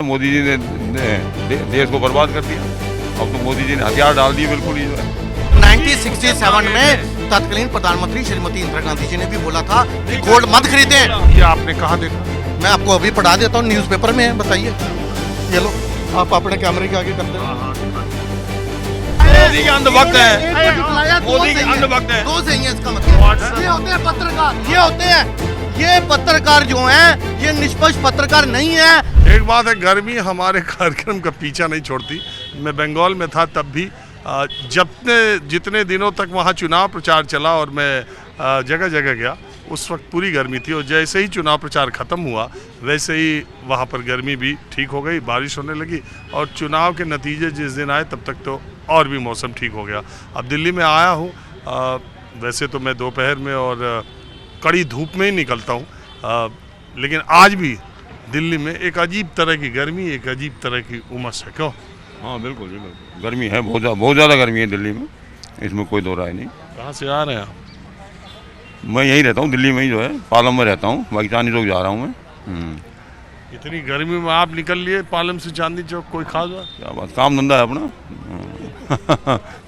मोदी जी ने देश को बर्बाद कर दिया। अब तो मोदी जी ने हथियार डाल दिए बिल्कुल ही जो है। 1967 में तत्कालीन प्रधानमंत्री श्रीमती इंदिरा गांधी जी ने भी बोला था कि गोल्ड मत खरीदें। ये आपने कहाँ देखा? मैं आपको अभी पढ़ा देता हूँ, न्यूज़पेपर में है, बताइए। ये लो, आप अपने कैमरे के आगे करते हैं। मोदी के अंधभक्त है, मोदी के अंधभक्त है। दो सही है इसका मतलब। ये होते हैं पत्रकार, ये पत्रकार जो हैं, ये निष्पक्ष पत्रकार नहीं है। एक बात है, गर्मी हमारे कार्यक्रम का पीछा नहीं छोड़ती। मैं बंगाल में था तब भी जितने दिनों तक वहाँ चुनाव प्रचार चला और मैं जगह जगह गया, उस वक्त पूरी गर्मी थी। और जैसे ही चुनाव प्रचार ख़त्म हुआ वैसे ही वहाँ पर गर्मी भी ठीक हो गई, बारिश होने लगी और चुनाव के नतीजे जिस दिन आए तब तक तो और भी मौसम ठीक हो गया। अब दिल्ली में आया हूँ, वैसे तो मैं दोपहर में और कड़ी धूप में ही निकलता हूँ, लेकिन आज भी दिल्ली में एक अजीब तरह की गर्मी, एक अजीब तरह की उमस है। क्यों? हाँ बिल्कुल जी, गर्मी है, बहुत ज़्यादा गर्मी है दिल्ली में, इसमें कोई दो राय नहीं। कहाँ से आ रहे हैं आप? मैं यहीं रहता हूँ, दिल्ली में ही जो है, पालम में रहता हूँ, बाकी चांदनी चौक जा रहा हूँ मैं। इतनी गर्मी में आप निकल लिए पालम से चांदनी चौक, कोई खास बात? क्या बात, काम धंधा है अपना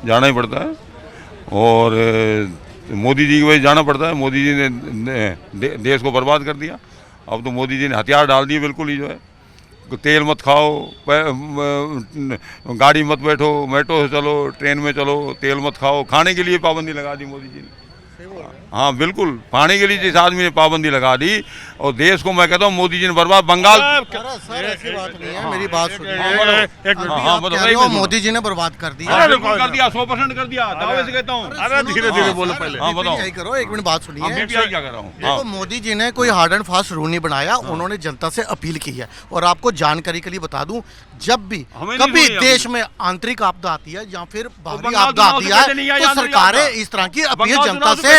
जाना ही पड़ता है। और मोदी जी की वजह जाना पड़ता है। मोदी जी ने देश को बर्बाद कर दिया। अब तो मोदी जी ने हथियार डाल दिए बिल्कुल ही जो है। तेल मत खाओ, गाड़ी मत बैठो, मेट्रो से चलो, ट्रेन में चलो, तेल मत खाओ, खाने के लिए पाबंदी लगा दी मोदी जी ने। हाँ बिल्कुल, खाने के लिए जिस आदमी ने पाबंदी लगा दी, और देश को मैं कहता हूँ मोदी जी ने बर्बाद। बंगाल सर ऐसी बात नहीं है, मेरी बात सुनिए। मोदी जी ने बर्बाद कर दिया, कर दिया, 100% कर दिया, दावे से कहता हूँ। अरे धीरे धीरे बोलो पहले। हाँ बताओ, यही करो, एक मिनट बात सुनिए। मैं क्या कर रहा हूँ। देखो, मोदी जी ने कोई हार्ड एंड फास्ट रूल नहीं बनाया, उन्होंने जनता से अपील की है। और आपको जानकारी के लिए बता दूं, जब भी कभी देश में आंतरिक आपदा आती है या फिर बाहरी आपदा आती है, तो सरकारें इस तरह की अपील जनता से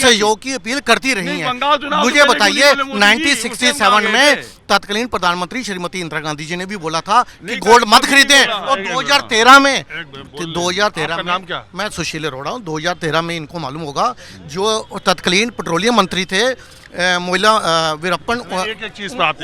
सहयोग की अपील करती रही हैं। मुझे बताइए, 1967 में तत्कालीन प्रधानमंत्री श्रीमती इंदिरा गांधी जी ने भी बोला था कि गोल्ड मत खरीदें। और 2013 में, 2013 में, नाम क्या? मैं सुशील अरोड़ा हूँ। 2013 में इनको मालूम होगा, जो तत्कालीन पेट्रोलियम मंत्री थे मोइला वीरप्पन,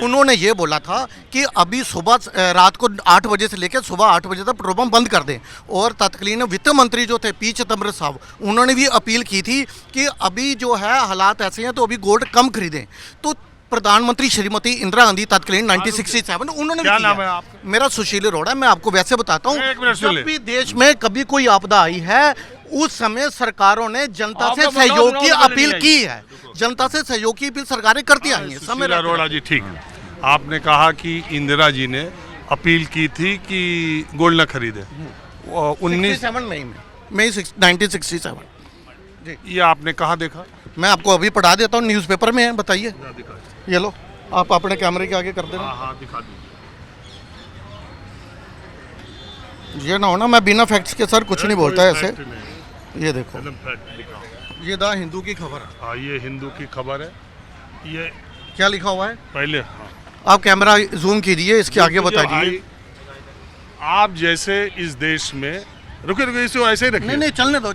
उन्होंने ये बोला था कि अभी सुबह रात को 8 बजे से लेकर सुबह 8 बजे तक पेट्रोल पंप बंद कर दें। और तत्कालीन वित्त मंत्री जो थे पी चिदम्बरम साहब, उन्होंने भी अपील की थी कि अभी जो है हालात ऐसे हैं तो अभी गोल्ड कम खरीदें। तो प्रधानमंत्री श्रीमती इंदिरा गांधी तत्कालीन 1967 उन्होंने क्या नाम है आपका? मेरा सुशील अरोड़ा है। मैं आपको वैसे बताता हूँ, जब भी देश में कभी कोई आपदा आई है, उस समय सरकारों ने जनता से सहयोग की अपील की है। जनता से सहयोग की अपील सरकारें करती आई हैं। सुशील अरोड़ा जी, ठीक। आपने कहा कि इंदिरा जी ने अपील की थी कि गोल्ड न खरीदे 1967 जी। ये आपने कहाँ देखा? मैं आपको अभी पढ़ा देता हूँ, न्यूज़पेपर में है, बताइए। ये लो, आप अपने कैमरे के आगे कर देना। हाँ दिखा दो। ये ना हो ना, मैं बिना फैक्ट्स के सर कुछ नहीं बोलता है ऐसे। ये देखो, ये द हिंदू की खबर है। हाँ, ये हिंदू की खबर है। ये क्या लिखा हुआ है पहले? आप कैमरा जूम कीजिए, इसके आगे बताइए। आप जैसे इस देश में, रुके इसे ऐसे ही रखिए। नहीं चलने दो,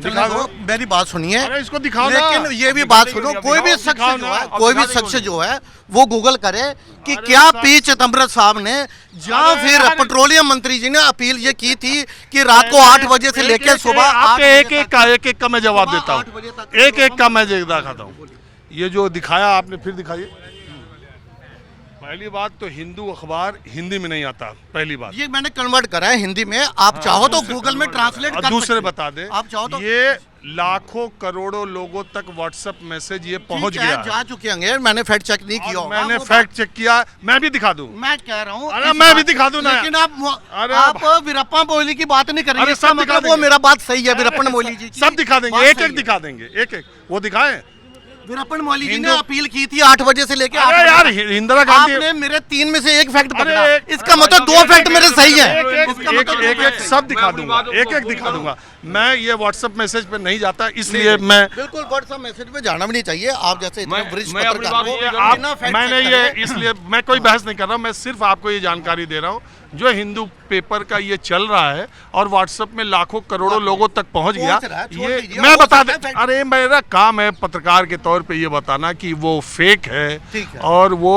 मेरी बात सुनिए। अरे इसको दिखाओ ना। लेकिन ये भी बात सुनो, कोई भी शख्स जो है वो गूगल करे कि क्या पी चिदम्बरम साहब ने या फिर पेट्रोलियम मंत्री जी ने अपील ये की थी कि रात को 8 बजे से लेकर सुबह एक का मैं जवाब देता हूँ, एक का मैं दिखाता हूँ। ये जो दिखाया आपने, फिर दिखाइए। पहली बात तो हिंदू अखबार हिंदी में नहीं आता, पहली बात। ये मैंने कन्वर्ट करा है हिंदी में, आप चाहो तो गूगल में ट्रांसलेट कर सकते। दूसरे बता दे, आप चाहो तो। ये लाखों करोड़ों लोगों तक व्हाट्सएप मैसेज ये पहुंच गया है। जा चुके होंगे, मैंने फैक्ट चेक नहीं किया। मैंने फैक्ट चेक किया, मैं भी दिखा दूं। मैं कह रहा हूँ, अरे मैं भी दिखा दूं ना। लेकिन आप वीरप्पन मोइली की बात नहीं करेंगे, इसका मतलब वो मेरा बात सही है। वीरप्पन मोइली जी सब दिखा देंगे, एक एक दिखा देंगे, एक वो दिखाएं। वीरप्पन मोइली जी ने अपील की थी 8 बजे से लेकर। अरे यार, इंदिरा गांधी, आपने मेरे 3 में से एक फैक्ट पकड़ा, इसका मतलब 2 फैक्ट मेरे सही है। एक सब दिखा दूंगा, एक दिखा दूंगा। मैं ये व्हाट्सएप मैसेज पे नहीं जाता, इसलिए मैं बिल्कुल व्हाट्सएप मैसेज पे जाना भी नहीं चाहिए। आप जैसे इतने वरिष्ठ पत्रकार, मैंने ये इसलिए मैं कोई बहस नहीं कर रहा हूँ, मैं सिर्फ आपको ये जानकारी दे रहा हूँ जो हिंदू पेपर का ये चल रहा है और व्हाट्सएप में लाखों करोड़ों लोगों तक पहुंच गया। ये मैं बता दे, अरे मेरा काम है पत्रकार के तौर तौर पे ये बताना कि वो फेक ठीक है है। और वो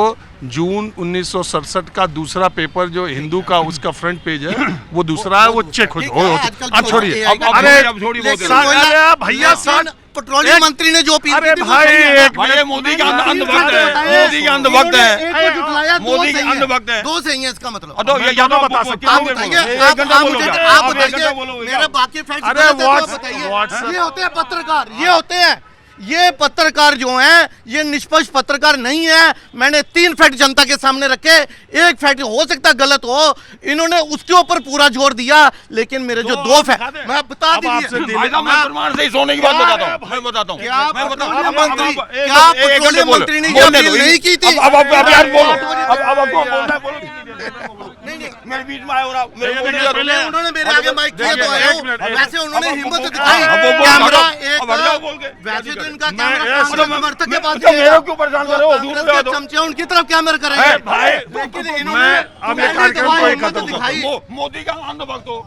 जून 1967 का दूसरा पेपर जो हिंदू का उसका फ्रंट पेज है वो दूसरा है, वो चेक हो ठीक है, आजकल अब छोड़िए AI का अरे अब छोड़िए लेकिन बहुत कोयला- अरे भैया लेकिन पेट्रोलियम मंत्री ने जो अपील अरे की थी वो भाई सही है। एक भाई ये मोदी का अंधभक्त है, मोदी का अंधभक्त इन्होंने है। एक को जुटलाया, दो मोदी सही का अंधभक्त है। दो सही है इसका मतलब। तो ये या तो बता आप सकते क्या आप बोलोगे? बताइए, एक आप घंटा मुझे बोलोगे? आप आप एक घंटा बताइए, बोलोगे मेरे बाकी फैक्ट्स अरे गलत है तो आप व्हाट्स- बताइए। व्हाट्सएप- ये होते हैं पत्रकार, ये होते हैं, ये पत्रकार जो हैं ये निष्पक्ष पत्रकार नहीं है। मैंने 3 फैक्ट जनता के सामने रखे, एक फैक्ट हो सकता है गलत हो, इन्होंने उसके ऊपर पूरा जोर दिया, लेकिन मेरे जो 2 फैक्ट मैं बता अब आपसे दीजिए। भाई साहब, मैं प्रमाण से ही सोने की बात बताता हूँ, मैं बताता हूँ। क्या मैं बताता हूँ। पेट्रोलियम अब- अब- मंत्री- अब- एक- क्या एक- एक पेट्रोलियम बोलो। मंत्री ने ये बोलने अपील दो। नहीं की थी? अब आप यार बोलो, नहीं, अब आपको बोलना है, बोलो। नहीं, नहीं। मेरे बीच में आए और आप मेरे बोलने का पहले उन्होंने मेरे आगे माइक किया तो देखिए, आए हो। एक मिनट, वैसे उन्होंने अब- हिम्मत अब- दिखाई। अब वो बोल- कैमरा अब हट जाओ बोल के। वैसे तो इनका मैं- कैमरा मैं- कांग्रेस समर्थक के पास तो मेरे क्यों परेशान कर रहे हो? दूर कांग्रेस से आ के जाओ। चमचे उनकी तरफ कैमरा करेंगे भाई, लेकिन मैं इन्होंने अब ये कार्यक्रम को ही हिम्मत खत्म दिखाई। मोदी का अंधभक्त हो।